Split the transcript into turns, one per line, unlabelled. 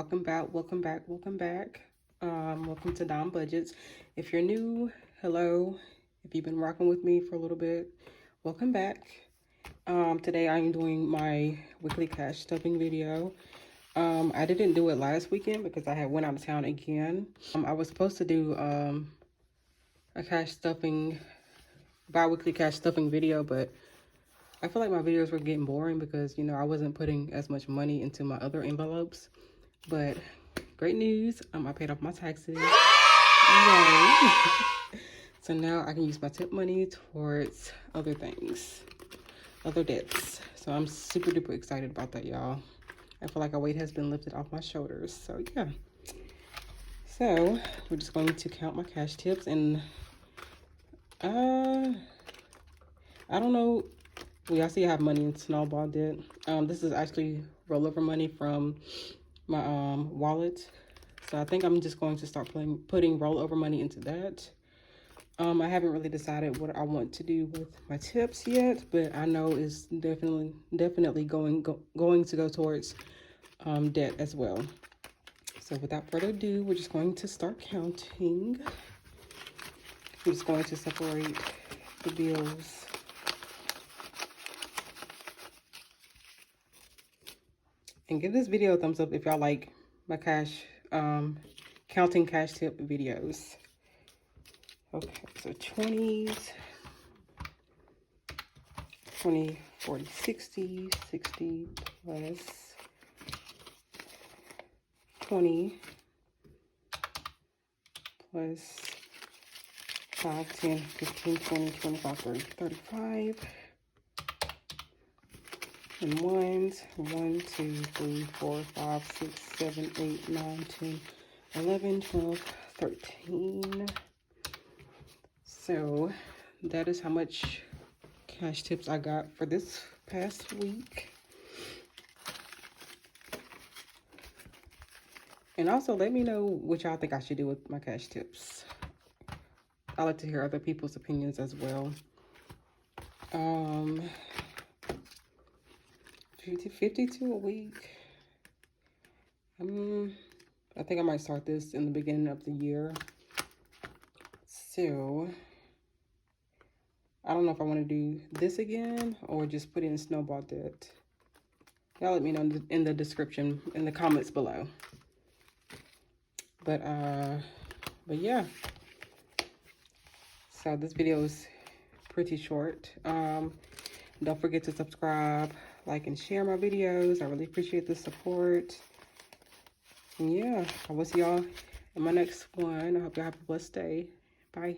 welcome back, welcome back, welcome back. Welcome to Dom Budgets. If you're new, hello. If you've been rocking with me for a little bit, welcome back. Today I am doing my weekly cash stuffing video. I didn't do it last weekend because I had went out of town again. I was supposed to do a bi-weekly cash stuffing video, but I feel like my videos were getting boring because, you know, I wasn't putting as much money into my other envelopes. But great news, I paid off my taxes. Yay. So now I can use my tip money towards other things, other debts. So I'm super duper excited about that, y'all. I feel like a weight has been lifted off my shoulders. So yeah. So we're just going to count my cash tips, and I don't know. Y'all see I have money in snowball debt. This is actually rollover money from my wallet. So I think I'm just going to start putting rollover money into that. I haven't really decided what I want to do with my tips yet, but I know it's definitely going to go towards debt as well. So without further ado, we're just going to start counting. We're just going to separate the bills. And give this video a thumbs up if y'all like my counting cash tip videos. Okay, so 20s, 20, 40, 60, 60 plus 20 plus 5, 10, 15, 20, 25, 30, 35. And ones, 1, 2, 3, 4, 5, 6, 7, 8, 9, 10, 11, 12, 13. So that is how much cash tips I got for this past week. And also let me know what y'all think I should do with my cash tips. I like to hear other people's opinions as well. 52 a week. I think I might start this in the beginning of the year. So I don't know if I want to do this again or just put in snowball debt. Y'all let me know in the description, in the comments below. But yeah. So this video is pretty short. Don't forget to subscribe, like, and share my videos. I really appreciate the support. And yeah, I will see y'all in my next one. I hope y'all have a blessed day. Bye.